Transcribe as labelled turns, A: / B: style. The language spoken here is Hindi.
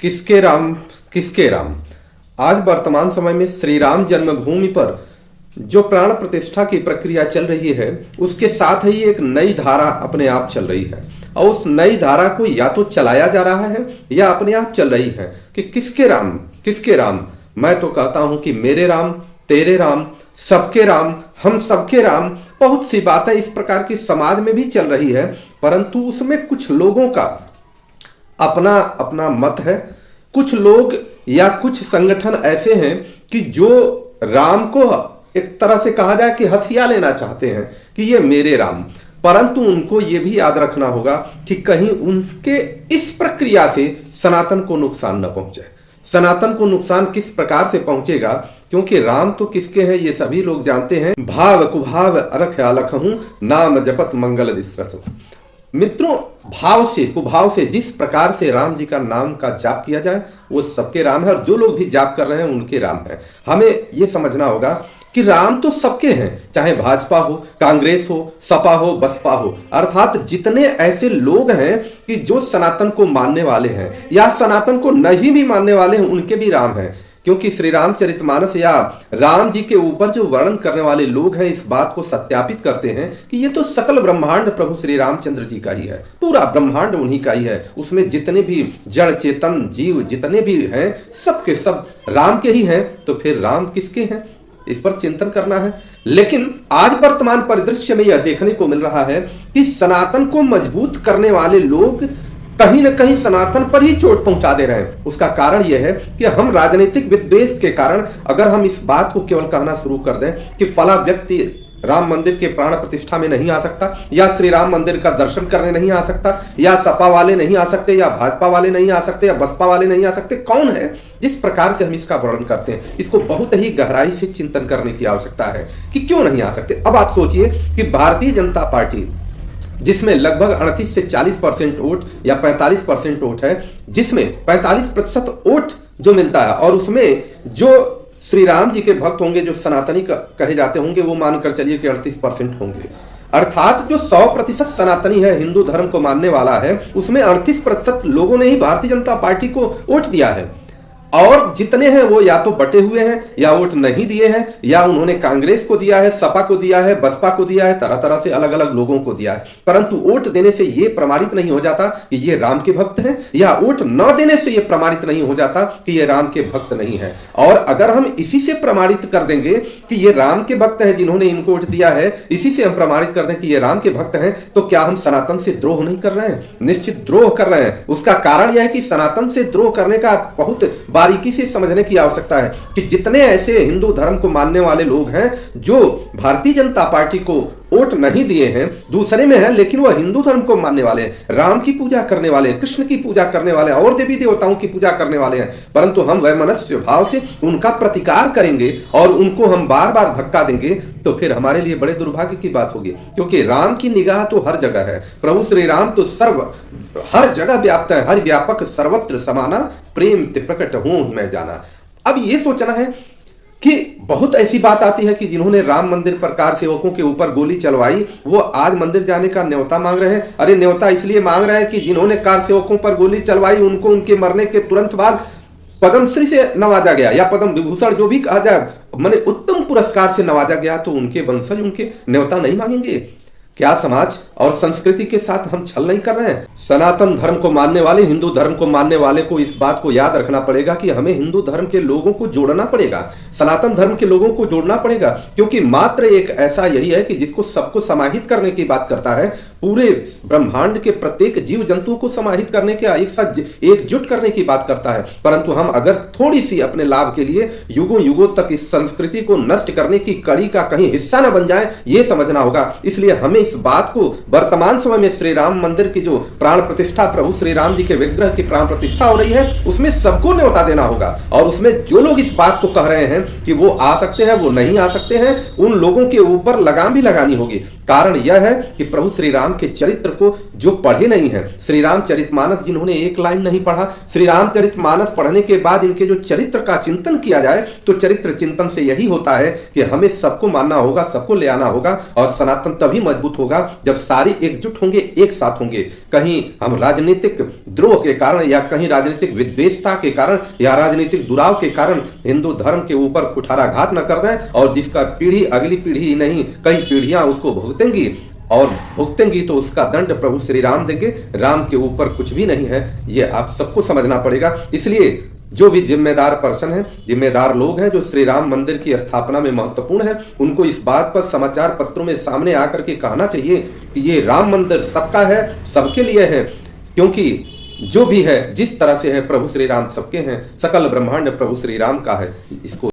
A: किसके राम किसके राम। आज वर्तमान समय में श्री राम जन्मभूमि पर जो प्राण प्रतिष्ठा की प्रक्रिया चल रही है, उसके साथ ही एक नई धारा अपने आप चल रही है और उस नई धारा को या तो चलाया जा रहा है या अपने आप चल रही है कि किसके राम किसके राम। मैं तो कहता हूं कि मेरे राम, तेरे राम, सबके राम, हम सबके राम। बहुत सी बातें इस प्रकार की समाज में भी चल रही है, परंतु उसमें कुछ लोगों का अपना अपना मत है। कुछ लोग या कुछ संगठन ऐसे हैं कि जो राम को एक तरह से कहा जाए कि हथिया लेना चाहते हैं कि ये मेरे राम। परंतु उनको ये भी याद रखना होगा कि कहीं उनके इस प्रक्रिया से सनातन को नुकसान न पहुंचे। सनातन को नुकसान किस प्रकार से पहुंचेगा, क्योंकि राम तो किसके हैं ये सभी लोग जानते हैं। भाव कुभाव अरख अलख हूं, नाम जपत मंगल दिसरसु। मित्रों, भाव से कुभाव से जिस प्रकार से राम जी का नाम का जाप किया जाए वो सबके राम है, और जो लोग भी जाप कर रहे हैं उनके राम है। हमें ये समझना होगा कि राम तो सबके हैं, चाहे भाजपा हो, कांग्रेस हो, सपा हो, बसपा हो। अर्थात जितने ऐसे लोग हैं कि जो सनातन को मानने वाले हैं या सनातन को नहीं भी मानने वाले हैं, उनके भी राम हैं। क्योंकि श्री रामचरितमानस या राम जी के ऊपर जो वर्णन करने वाले लोग हैं, इस बात को सत्यापित करते हैं कि ये तो सकल ब्रह्मांड प्रभु श्री रामचंद्र जी का ही है। पूरा ब्रह्मांड उन्हीं का ही है। उसमें जितने भी जड़ चेतन जीव जितने भी हैं, सबके सब राम के ही हैं। तो फिर राम किसके हैं, इस पर चिंतन करना है। लेकिन आज वर्तमान परिदृश्य में यह देखने को मिल रहा है कि सनातन को मजबूत करने वाले लोग कहीं न कहीं सनातन पर ही चोट पहुंचा दे रहे हैं। उसका कारण यह है कि हम राजनीतिक विद्वेष के कारण अगर हम इस बात को केवल कहना शुरू कर दें कि फला व्यक्ति राम मंदिर के प्राण प्रतिष्ठा में नहीं आ सकता, या श्री राम मंदिर का दर्शन करने नहीं आ सकता, या सपा वाले नहीं आ सकते, या भाजपा वाले नहीं आ सकते, या बसपा वाले नहीं आ सकते, कौन है जिस प्रकार से हम इसका वर्णन करते हैं, इसको बहुत ही गहराई से चिंतन करने की आवश्यकता है कि क्यों नहीं आ सकते। अब आप सोचिए कि भारतीय जनता पार्टी, जिसमें लगभग 38 से 40% वोट या 45% वोट है, जिसमें 45% वोट जो मिलता है, और उसमें जो श्री राम जी के भक्त होंगे, जो सनातनी कहे जाते होंगे, वो मानकर चलिए कि 38% होंगे। अर्थात जो 100% सनातनी है, हिंदू धर्म को मानने वाला है, उसमें 38% लोगों ने ही भारतीय जनता पार्टी को वोट दिया है। और जितने हैं वो या तो बटे हुए हैं, या वोट नहीं दिए हैं, या उन्होंने कांग्रेस को दिया है, सपा को दिया है, बसपा को दिया है, तरह तरह से अलग अलग लोगों को दिया है। परंतु वोट देने से ये प्रमाणित नहीं हो जाता कि ये राम के भक्त हैं, या वोट न देने से ये प्रमाणित नहीं हो जाता कि ये राम के भक्त नहीं है। और अगर हम इसी से प्रमाणित कर देंगे कि ये राम के भक्त हैं जिन्होंने इनको वोट दिया है, इसी से हम प्रमाणित कर दें कि ये राम के भक्त हैं, तो क्या हम सनातन से द्रोह नहीं कर रहे हैं? निश्चित द्रोह कर रहे हैं। उसका कारण यह है कि सनातन से द्रोह करने का बहुत बारीकी से समझने की आवश्यकता है कि जितने ऐसे हिंदू धर्म को मानने वाले लोग हैं जो भारतीय जनता पार्टी को वोट नहीं दिए हैं, दूसरे में है, लेकिन वह हिंदू धर्म को मानने वाले हैं, राम की पूजा करने वाले हैं, कृष्ण की पूजा करने वाले हैं, और देवी देवताओं की पूजा करने वाले हैं, परंतु हम वैमनस्य भाव से उनका प्रतिकार करेंगे और उनको हम बार बार धक्का देंगे, तो फिर हमारे लिए बड़े दुर्भाग्य की बात होगी। क्योंकि राम की निगाह तो हर जगह है। प्रभु श्री राम तो हर जगह व्याप्त है, हर व्यापक सर्वत्र समाना, प्रेम ते प्रकट हूं मैं जाना। अब ये सोचना है कि बहुत ऐसी बात आती है कि जिन्होंने राम मंदिर पर कार सेवकों के ऊपर गोली चलवाई, वो आज मंदिर जाने का न्योता मांग रहे हैं। अरे न्योता इसलिए मांग रहे हैं कि जिन्होंने कार सेवकों पर गोली चलवाई, उनको उनके मरने के तुरंत बाद पद्मश्री से नवाजा गया, या पद्म विभूषण जो भी कहा जाए, माने उत्तम पुरस्कार से नवाजा गया, तो उनके वंशज उनके न्योता नहीं मांगेंगे? क्या समाज और संस्कृति के साथ हम छल नहीं कर रहे हैं? सनातन धर्म को मानने वाले, हिंदू धर्म को मानने वाले को इस बात को याद रखना पड़ेगा कि हमें हिंदू धर्म के लोगों को जोड़ना पड़ेगा, सनातन धर्म के लोगों को जोड़ना पड़ेगा। क्योंकि मात्र एक ऐसा यही है कि जिसको सबको समाहित करने की बात करता है, पूरे ब्रह्मांड के प्रत्येक जीव जंतुओं को समाहित करने के, एक साथ एकजुट करने की बात करता है। परंतु हम अगर थोड़ी सी अपने लाभ के लिए युगों युगों तक इस संस्कृति को नष्ट करने की कड़ी का कहीं हिस्सा न बन जाए, ये समझना होगा। इसलिए हमें इस बात को वर्तमान समय में श्री राम मंदिर की जो प्राण प्रतिष्ठा, प्रभु श्री राम जी के विग्रह की प्राण प्रतिष्ठा हो रही है, उसमें सबको न्योता देना होगा। और उसमें जो लोग इस बात को कह रहे हैं कि वो आ सकते हैं, वो नहीं आ सकते हैं, उन लोगों के ऊपर लगाम भी लगानी होगी। कारण यह है कि प्रभु श्री राम के चरित्र को जो पढ़े नहीं है, श्री रामचरितमानस जिन्होंने एक लाइन नहीं पढ़ा, श्री रामचरितमानस पढ़ने के बाद इनके जो चरित्र का चिंतन किया जाए, तो चरित्र चिंतन से यही होता है कि हमें सबको मानना होगा, सबको ले आना होगा, और सनातन तभी मजबूत मजबूत होगा जब सारी एकजुट होंगे, एक साथ होंगे। कहीं हम राजनीतिक द्रोह के कारण या कहीं राजनीतिक विद्वेषता के कारण या राजनीतिक दुराव के कारण हिंदू धर्म के ऊपर कुठाराघात न कर दें, और जिसका पीढ़ी अगली पीढ़ी ही नहीं कई पीढ़ियां उसको भुगतेंगी, और भुगतेंगी तो उसका दंड प्रभु श्री राम देंगे। राम के ऊपर कुछ भी नहीं है, ये आप सबको समझना पड़ेगा। इसलिए जो भी जिम्मेदार पर्सन है, जिम्मेदार लोग हैं जो श्री राम मंदिर की स्थापना में महत्वपूर्ण है, उनको इस बात पर समाचार पत्रों में सामने आकर के कहना चाहिए कि ये राम मंदिर सबका है, सबके लिए है। क्योंकि जो भी है, जिस तरह से है, प्रभु श्री राम सबके हैं, सकल ब्रह्मांड प्रभु श्री राम का है। इसको